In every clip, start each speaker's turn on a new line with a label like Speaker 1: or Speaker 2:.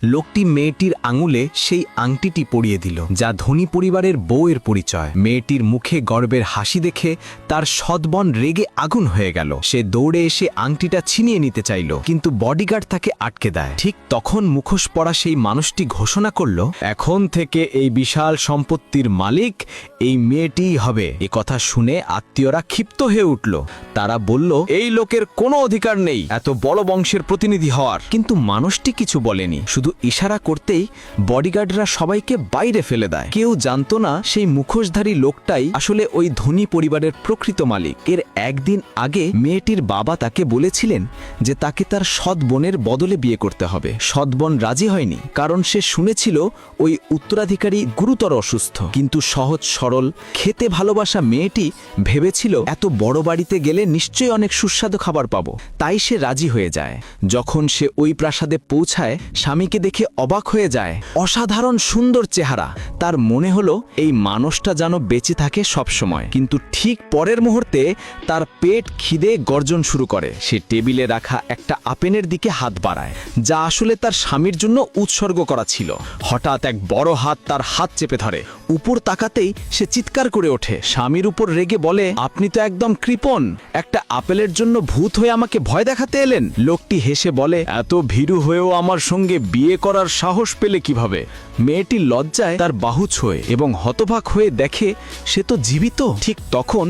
Speaker 1: লোকটি মেয়েটির আঙুলে সেই আংটিটি পরিয়ে দিল, যা ধনী পরিবারের বউয়ের পরিচয়। মেয়েটির মুখে গর্বের হাসি দেখে তার সৎবন রেগে আগুন হয়ে গেল। সে দৌড়ে এসে আংটিটা ছিনিয়ে নিতে চাইল, কিন্তু বডিগার্ড তাকে আটকে দেয়। ঠিক তখন মুখোশ পরা সেই মানুষটি ঘোষণা করল, এখন থেকে এই বিশাল সম্পত্তির মালিক এই মেয়েটিই হবে। এ কথা শুনে আত্মীয়রা ক্ষিপ্ত হয়ে উঠল। তারা বলল, এই লোকের কোনো অধিকার নেই এত বড় বংশের প্রতিনিধি হওয়ার। কিন্তু মানুষটি কিছু বলেনি, শুধু ইশারা করতেই বডিগার্ডরা সবাইকে বাইরে ফেলে দেয়। কেউ জানতো না সেই মুখোশধারী লোকটাই আসলে ওই ধনী পরিবারের প্রকৃত মালিক। এর একদিন আগে মেয়েটির বাবা তাকে বলেছিলেন যে তাকে তার সৎ বোনের বদলে বিয়ে করতে হবে। সৎ বোন রাজি হয়নি, কারণ সে শুনেছিল ওই উত্তরাধিকারী গুরুতর অসুস্থ। কিন্তু সহজ সরল খেতে ভালোবাসা মেয়েটি ভেবেছিল এত বড় বাড়িতে গেলে নিশ্চয়ই অনেক সুস্বাদু খাবার পাবো, তাই সে রাজি হয়ে যায়। যখন সে ওই প্রাসাদে পৌঁছায়, স্বামীকে দেখে অবাক হয়ে যায়। অসাধারণ সুন্দর চেহারা। তার মনে হলো এই মানুষটা যেন বেঁচে থাকে সবসময়। কিন্তু ঠিক পরের মুহূর্তে তার পেট খিদে গর্জন শুরু করে। সে টেবিলে রাখা একটা আপেলের দিকে হাত বাড়ায়, যা আসলে তার স্বামীর জন্য উৎসর্গ করা ছিল। হঠাৎ এক বড় হাত তার হাত চেপে ধরে। উপর তাকাতেই সে চিৎকার করে ওঠে। স্বামীর উপর রেগে বলে, আপনি তো একদম কৃপণ, একটা আপেলের জন্য ভূত হয়ে আমাকে ভয় দেখাতে এলেন। লোকটি হেসে বলে, এত ভীরু হয়েও আমার সঙ্গে বিয়ে করার সাহস পেলে কিভাবে? মেয়েটি লজ্জায় তার বাহু ছোঁয়ে এবং হতবাক হয়ে দেখে সে তো জীবিত। ঠিক তখন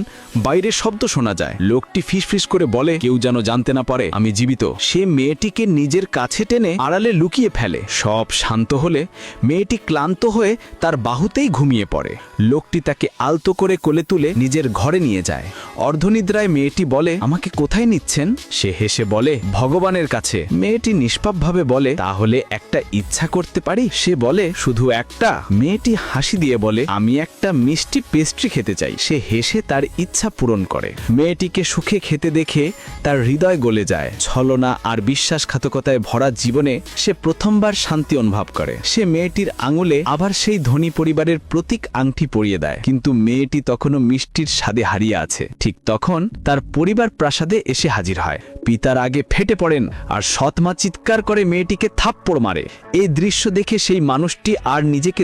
Speaker 1: বাইরে শব্দ শোনা যায়। লোকটি ফিসফিস করে বলে, কেউ যেন জানতে না পারে আমি জীবিত। সে মেয়েটিকে নিজের কাছে টেনে আড়ালে লুকিয়ে ফেলে। সব শান্ত হলে মেয়েটি ক্লান্ত হয়ে তার বাহুতেই ঘুমিয়ে পড়ে। লোকটি তাকে আলতো করে কোলে তুলে নিজের ঘরে নিয়ে যায়। অর্ধনিদ্রায় মেয়েটি বলে, আমাকে কোথায় নিচ্ছেন? সে হেসে বলে, ভগবানের কাছে। মেয়েটি নিষ্পাপভাবে বলে, তাহলে একটা ইচ্ছা করতে পারি? সে বলে, শুধু একটা? মেয়েটি হাসি দিয়ে বলে, আমি একটা মিষ্টি পেস্ট্রি খেতে চাই। সে হেসে তার ইচ্ছা পূরণ করে। মেয়েটিকে সুখে খেতে দেখে তার হৃদয় গলে যায়। ছলনা আর বিশ্বাসঘাতকতায় ভরা জীবনে সে প্রথমবার শান্তি অনুভব করে। সে মেয়েটির আঙুলে আবার সেই ধনী পরিবারের প্রতীক আংটি পরিয়ে দেয়। কিন্তু মেয়েটি তখনও মিষ্টির স্বাদে হারিয়ে আছে। ঠিক তখন তার পরিবার প্রাসাদে এসে হাজির হয়। পিতার আগে ফেটে পড়েন আর সৎমা চিৎকার করে মেয়েটিকে থাপ্পড় মারে। এই দৃশ্য দেখে সেই মানুষটি আর নিজেকে